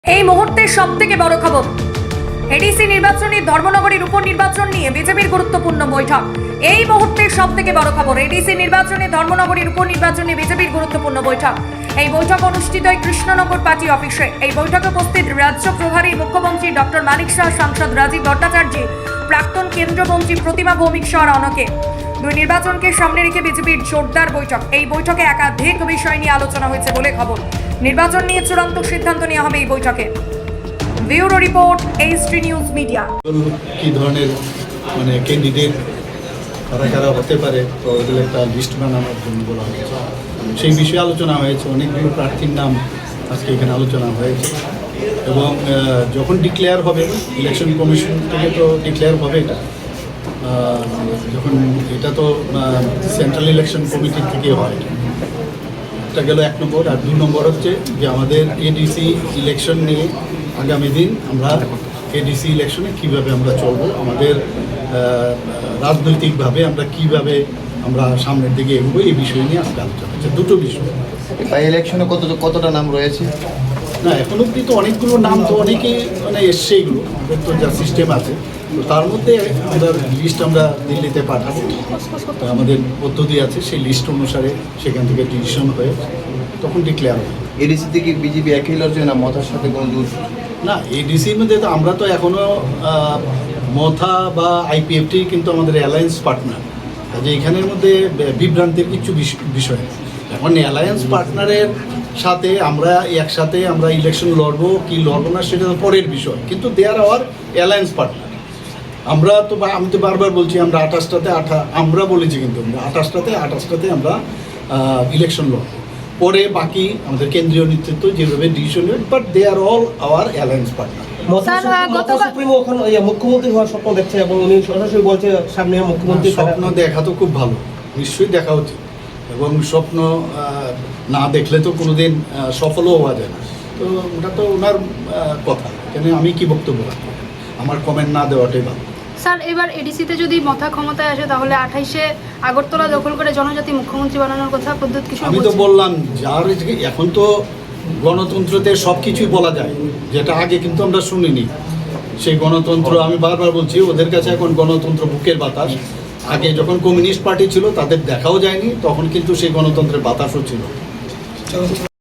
এই মুহূর্তে সবথেকে বড় খবর, এডিসি নির্বাচনী ধর্মনগরীর উপনির্বাচন নিয়ে বিজেপির গুরুত্বপূর্ণ বৈঠক। এই মুহূর্তে সবথেকে বড় খবর, এডিসি নির্বাচনী ধর্মনগরীর উপনির্বাচন নিয়ে বিজেপির গুরুত্বপূর্ণ বৈঠক। এই বৈঠক অনুষ্ঠিত হয় কৃষ্ণনগর পার্টি অফিসে। এই বৈঠকে উপস্থিত রাজ্য প্রভারী মুখ্যমন্ত্রী ডক্টর মানিক শাহ, সাংসদ রাজীব ভট্টাচার্য, প্রাক্তন কেন্দ্রীয় মন্ত্রী প্রতিমা ভৌমিক সহ অনেকে। দুই নির্বাচনকে সামনে রেখে বিজেপির জোরদার বৈঠক। এই বৈঠকে একাধিক বিষয় নিয়ে আলোচনা হয়েছে বলে খবর। নির্বাচন নিয়ে চূড়ান্ত সিদ্ধান্ত নেওয়া হবে এই বৈঠকে। Bureau report, HD news media. কি ধরনের ক্যান্ডিডেট কারা হতে পারে, তো ওদের একটা লিস্ট বানানোর জন্য বলা হয়েছে। সেই বিষয়ে আলোচনা হয়েছে। অনেকগুলো প্রার্থীর নাম আজকে এখানে আলোচনা হয়েছে এবং যখন ডিক্লেয়ার হবে, ইলেকশন কমিশন থেকে তো ডিক্লেয়ার হবে এটা, যখন এটা তো সেন্ট্রাল ইলেকশন কমিটি থেকে হয়। এটা গেল 1 নম্বর। আর 2 নম্বর হচ্ছে যে আমাদের এডিসি ইলেকশন নিয়ে আগামী দিন আমরা এডিসি ইলেকশনে কীভাবে আমরা চলবো, আমাদের রাজনৈতিকভাবে আমরা কিভাবে আমরা সামনের দিকে এগোবো, এই বিষয় নিয়ে আজকে আলোচনা হচ্ছে। দুটো বিষয়। বাই ইলেকশনে কতটা নাম রয়েছে? না, এখন অব্দি তো অনেকগুলো নাম তো অনেকেই এসছে, এগুলো আমাদের তো যা সিস্টেম আছে, তো তার মধ্যে আমরা লিস্ট আমরা দিল্লিতে পাঠাবো। তো আমাদের পদ্ধতি আছে, সেই লিস্ট অনুসারে সেখান থেকে ডিসিশন হয়ে তখন ডিক্লেয়ার হবে। এডিসি থেকে বিজেপি একই লড়ছে না মথার সাথে কোনো দূর? না, এডিসির মধ্যে তো আমরা তো এখনও মথা বা আইপিএফটি কিন্তু আমাদের অ্যালায়েন্স পার্টনার, কাজে এখানের মধ্যে বিভ্রান্তির কিছু বিষয়। এখন অ্যালায়েন্স পার্টনারের সাথে আমরা একসাথে আমরা ইলেকশন লড়বো কি লড়বো না সেটা তো পরের বিষয়, কিন্তু দে আর আওয়ার অ্যালায়েন্স পার্টনার। আমরা তো আমি তো বারবার বলছি আমরা 28টাতে আমরা বলেছি, কিন্তু আমরা 28টাতে আমরা ইলেকশন লড়বো। পরে বাকি আমাদের কেন্দ্রীয় নেতৃত্ব যেভাবে ডিসিশন নেবে, but they are all our alliance partner. মুখ্যমন্ত্রী হওয়ার স্বপ্ন দেখছে এবং উনি সরাসরি বলছে সামনে মুখ্যমন্ত্রী। স্বপ্ন দেখা তো খুব ভালো, নিশ্চয়ই দেখা উচিত, এবং স্বপ্ন না দেখলে তো কোনোদিন সফলও হওয়া যায় না। তো ওটা তো ওনার কথা, কেন আমি কি বক্তব্য রাখবো, আমার কমেন্ট না দেওয়াটাই ভালো। স্যার, এবার এডিসিতে যদি মথা ক্ষমতায় আসে তাহলে 28-এ আগরতলা দখল করে জনজাতি মুখ্যমন্ত্রী বানানোর কথা প্রদ্যুৎ কিশোর আমি তো বললাম, যার এখন তো গণতন্ত্রতে সব কিছুই বলা যায়, যেটা আগে কিন্তু আমরা শুনিনি। সেই গণতন্ত্র আমি বারবার বলছি, ওদের কাছে এখন গণতন্ত্র বুকের বাতাস। আগে যখন কমিউনিস্ট পার্টি ছিল তাদের দেখাও যায়নি, তখন কিন্তু সেই গণতন্ত্রের বাতাসও ছিল।